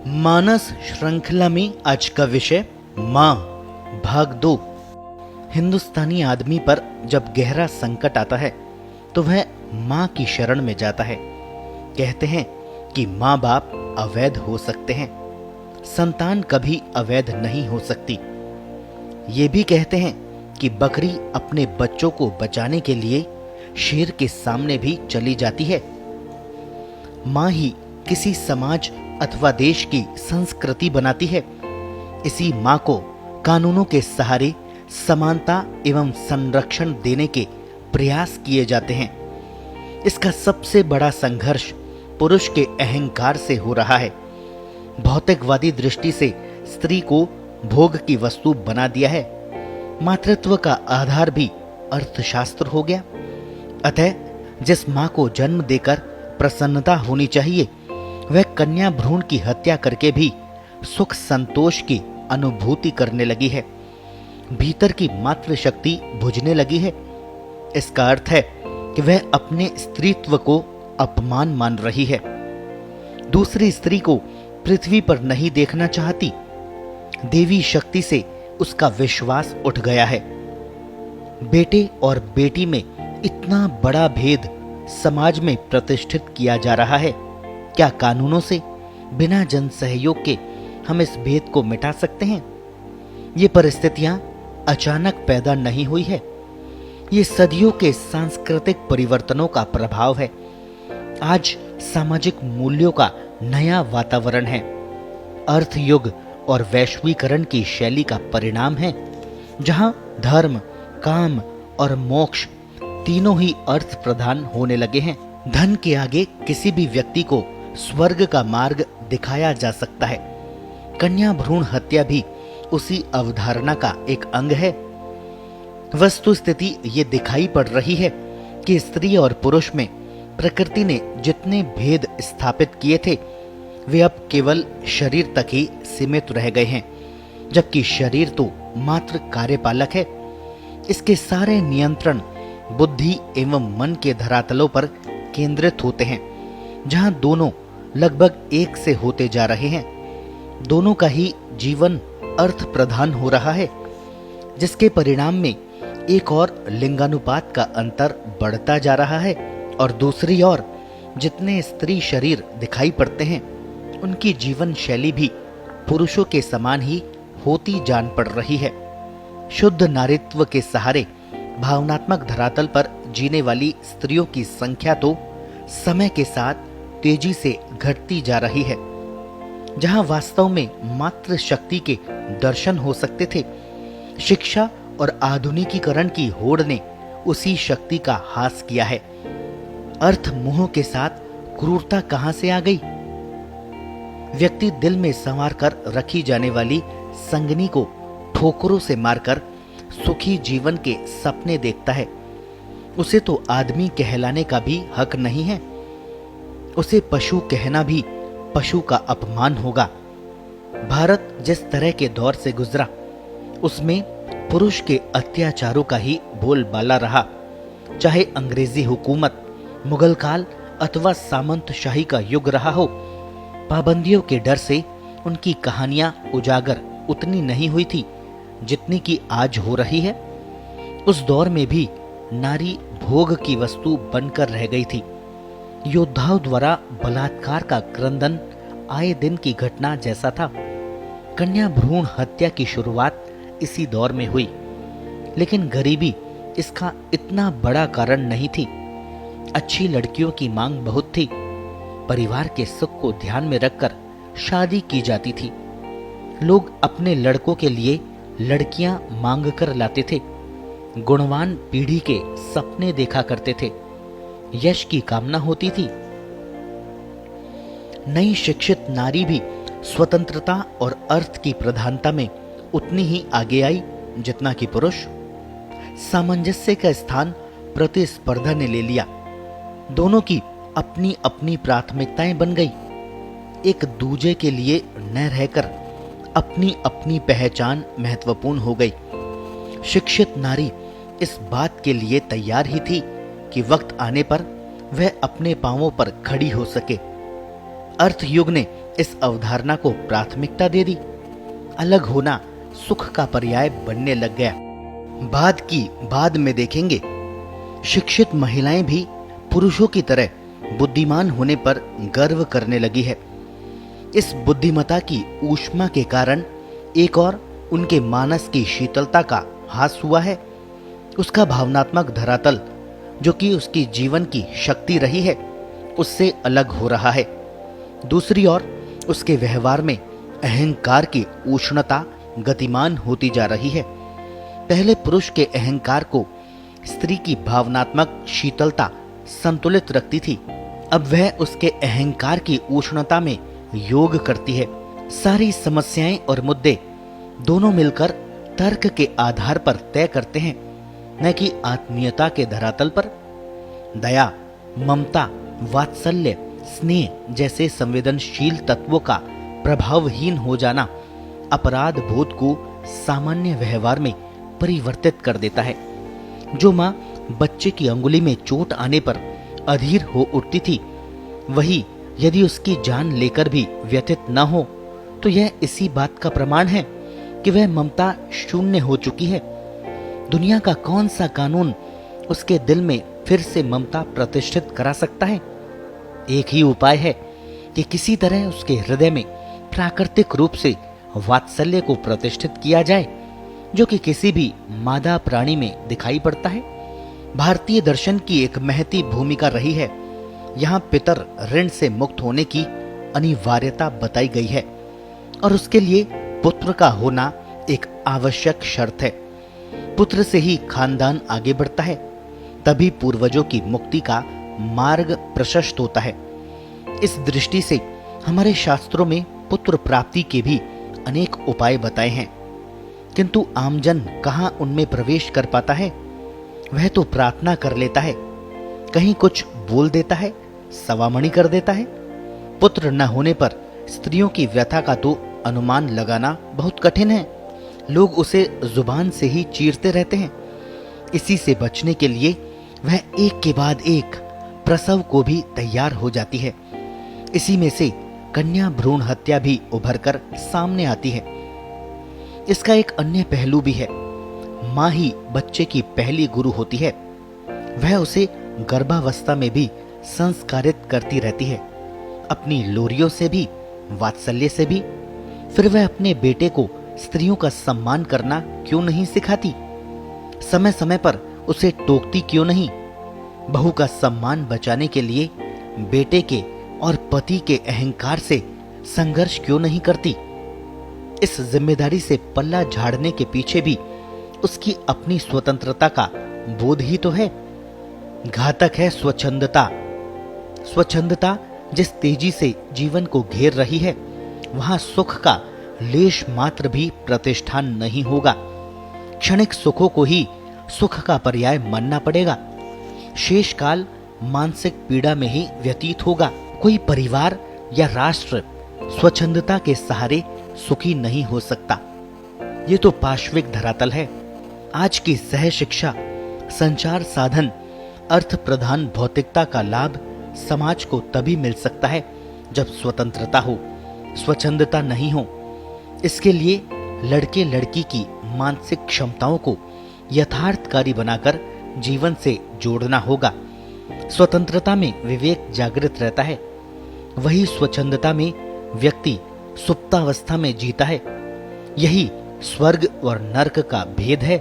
मानस श्रृंखला में आज का विषय माँ भाग 2। हिंदुस्तानी आदमी पर जब गहरा संकट आता है तो वह माँ की शरण में जाता है। कहते हैं कि माँ बाप अवैध हो सकते हैं, संतान कभी अवैध नहीं हो सकती। ये भी कहते हैं कि बकरी अपने बच्चों को बचाने के लिए शेर के सामने भी चली जाती है। माँ ही किसी समाज अथवा देश की संस्कृति बनाती है। इसी माँ को कानूनों के सहारे समानता एवं संरक्षण देने के प्रयास किए जाते हैं। इसका सबसे बड़ा संघर्ष पुरुष के अहंकार से हो रहा है। भौतिकवादी दृष्टि से स्त्री को भोग की वस्तु बना दिया है। मातृत्व का आधार भी अर्थशास्त्र हो गया। अतः जिस माँ को जन्म देकर प्रसन्नता होनी चाहिए, वह कन्या भ्रूण की हत्या करके भी सुख संतोष की अनुभूति करने लगी है। भीतर की मातृशक्ति बुझने लगी है। इसका अर्थ है कि वह अपने स्त्रीत्व को अपमान मान रही है। दूसरी स्त्री को पृथ्वी पर नहीं देखना चाहती। देवी शक्ति से उसका विश्वास उठ गया है। बेटे और बेटी में इतना बड़ा भेद समाज में प्रतिष्ठित किया जा रहा है। क्या कानूनों से बिना जन सहयोग के हम इस भेद को मिटा सकते हैं? ये परिस्थितियां अचानक पैदा नहीं हुई है। ये सदियों के सांस्कृतिक परिवर्तनों का प्रभाव है। आज सामाजिक मूल्यों का नया वातावरण है। अर्थ युग और वैश्वीकरण की शैली का परिणाम है, जहां धर्म, काम और मोक्ष तीनों ही अर्थ प्रधान होने लगे हैं। धन के आगे किसी भी व्यक्ति को स्वर्ग का मार्ग दिखाया जा सकता है। कन्या भ्रूण हत्या भी उसी अवधारणा का एक अंग है। वस्तु स्थिति ये दिखाई पड़ रही है कि स्त्री और पुरुष में प्रकृति ने जितने भेद स्थापित किए थे, वे अब केवल शरीर तक ही सीमित रह गए हैं, जबकि शरीर तो मात्र कार्यपालक है। इसके सारे नियंत्रण बुद्धि एवं मन के धरातलों पर केंद्रित होते हैं, जहां दोनों लगभग एक से होते जा रहे हैं। दोनों का ही जीवन अर्थ प्रधान हो रहा है, जिसके परिणाम में एक और लिंगानुपात का अंतर बढ़ता जा रहा है और दूसरी ओर जितने स्त्री शरीर दिखाई पड़ते हैं, उनकी जीवन शैली भी पुरुषों के समान ही होती जान पड़ रही है। शुद्ध नारीत्व के सहारे भावनात्मक धरातल पर जीने वाली स्त्रियों की संख्या तो समय के साथ तेजी से घटती जा रही है। जहां वास्तव में मातृ शक्ति के दर्शन हो सकते थे, शिक्षा और आधुनिकीकरण की होड़ ने उसी शक्ति का हास किया है। अर्थ मोह के साथ क्रूरता कहां से आ गई? व्यक्ति दिल में संवार कर रखी जाने वाली संगनी को ठोकरों से मारकर सुखी जीवन के सपने देखता है। उसे तो आदमी कहलाने का भी हक नहीं है। उसे पशु कहना भी पशु का अपमान होगा। भारत जिस तरह के दौर से गुजरा, उसमें पुरुष के अत्याचारों का ही बोलबाला रहा। चाहे अंग्रेजी हुकूमत, मुगल काल अथवा सामंतशाही का युग रहा हो, पाबंदियों के डर से उनकी कहानियां उजागर उतनी नहीं हुई थी जितनी की आज हो रही है। उस दौर में भी नारी भोग की वस्तु बनकर रह गई थी। योद्धाओं द्वारा बलात्कार का क्रंदन आए दिन की घटना जैसा था। कन्या भ्रूण हत्या की शुरुआत इसी दौर में हुई, लेकिन गरीबी इसका इतना बड़ा कारण नहीं थी। अच्छी लड़कियों की मांग बहुत थी। परिवार के सुख को ध्यान में रखकर शादी की जाती थी। लोग अपने लड़कों के लिए लड़कियां मांग कर लाते थे। गुणवान पीढ़ी के सपने देखा करते थे। यश की कामना होती थी। नई शिक्षित नारी भी स्वतंत्रता और अर्थ की प्रधानता में उतनी ही आगे आई जितना कि पुरुष। सामंजस्य का स्थान प्रतिस्पर्धा ने ले लिया। दोनों की अपनी अपनी प्राथमिकताएं बन गई। एक दूजे के लिए न रहकर अपनी अपनी पहचान महत्वपूर्ण हो गई। शिक्षित नारी इस बात के लिए तैयार ही थी कि वक्त आने पर वह अपने पांवों पर खड़ी हो सके। अर्थ युग ने इस अवधारणा को प्राथमिकता दे दी। अलग होना सुख का पर्याय बनने लग गया। बाद में देखेंगे, शिक्षित महिलाएं भी पुरुषों की तरह बुद्धिमान होने पर गर्व करने लगी है। इस बुद्धिमता की ऊष्मा के कारण एक और उनके मानस की शीतलता का हास हुआ है। उसका भावनात्मक धरातल, जो कि उसकी जीवन की शक्ति रही है, उससे अलग हो रहा है। दूसरी ओर उसके व्यवहार में अहंकार की उष्णता गतिमान होती जा रही है। पहले पुरुष के अहंकार को स्त्री की भावनात्मक शीतलता संतुलित रखती थी, अब वह उसके अहंकार की उष्णता में योग करती है। सारी समस्याएं और मुद्दे दोनों मिलकर तर्क के आधार पर तय करते हैं, न कि आत्मीयता के धरातल पर। दया, ममता, वात्सल्य, स्नेह जैसे संवेदनशील तत्वों का प्रभावहीन हो जाना अपराध बोध को सामान्य व्यवहार में परिवर्तित कर देता है। जो माँ बच्चे की अंगुली में चोट आने पर अधीर हो उठती थी, वही यदि उसकी जान लेकर भी व्यथित न हो, तो यह इसी बात का प्रमाण है कि वह ममता शून्य हो चुकी है। दुनिया का कौन सा कानून उसके दिल में फिर से ममता प्रतिष्ठित करा सकता है? एक ही उपाय है कि किसी तरह उसके हृदय में प्राकृतिक रूप से वात्सल्य को प्रतिष्ठित किया जाए, जो कि किसी भी मादा प्राणी में दिखाई पड़ता है। भारतीय दर्शन की एक महती भूमिका रही है। यहाँ पितर ऋण से मुक्त होने की अनिवार्यता बताई गई है और उसके लिए पुत्र का होना एक आवश्यक शर्त है। पुत्र से ही खानदान आगे बढ़ता है, तभी पूर्वजों की मुक्ति का मार्ग प्रशस्त होता है। इस दृष्टि से हमारे शास्त्रों में पुत्र प्राप्ति के भी अनेक उपाय बताए हैं, किंतु आमजन कहाँ उनमें प्रवेश कर पाता है? वह तो प्रार्थना कर लेता है, कहीं कुछ बोल देता है, सवामणि कर देता है। पुत्र न होने पर स्त्रियों की व्यथा का तो अनुमान लगाना बहुत कठिन है। लोग उसे जुबान से ही चीरते रहते हैं। इसी से बचने के लिए वह एक के बाद एक प्रसव को भी तैयार हो जाती है। इसी में से कन्या भ्रूण हत्या भी उभरकर सामने आती है। इसका एक अन्य पहलू भी है। माँ ही बच्चे की पहली गुरु होती है। वह उसे गर्भावस्था में भी संस्कारित करती रहती है, अपनी लोरियों से भी, वात्सल्य से भी। फिर वह अपने बेटे को स्त्रियों का सम्मान करना क्यों नहीं सिखाती? समय समय पर उसे टोकती क्यों नहीं? बहू का सम्मान बचाने के लिए बेटे के और पति के अहंकार से संघर्ष क्यों नहीं करती? इस जिम्मेदारी से पल्ला झाड़ने के पीछे भी उसकी अपनी स्वतंत्रता का बोध ही तो है। घातक है स्वच्छंदता। स्वच्छंदता जिस तेजी से जीवन को घेर रही है, वहां सुख का लेश मात्र भी प्रतिष्ठान नहीं होगा। क्षणिक सुखों को ही सुख का पर्याय मानना पड़ेगा। शेष काल मानसिक पीड़ा में ही व्यतीत होगा। कोई परिवार या राष्ट्र स्वच्छंदता के सहारे सुखी नहीं हो सकता। ये तो पाश्विक धरातल है। आज की सह शिक्षा, संचार साधन, अर्थ प्रधान भौतिकता का लाभ समाज को तभी मिल सकता है जब स्वतंत्रता हो, स्वच्छंदता नहीं हो। इसके लिए लड़के लड़की की मानसिक क्षमताओं को यथार्थकारी बनाकर जीवन से जोड़ना होगा। स्वतंत्रता में विवेक जागृत रहता है, वही स्वच्छंदता में व्यक्ति सुप्तावस्था में जीता है। यही स्वर्ग और नर्क का भेद है।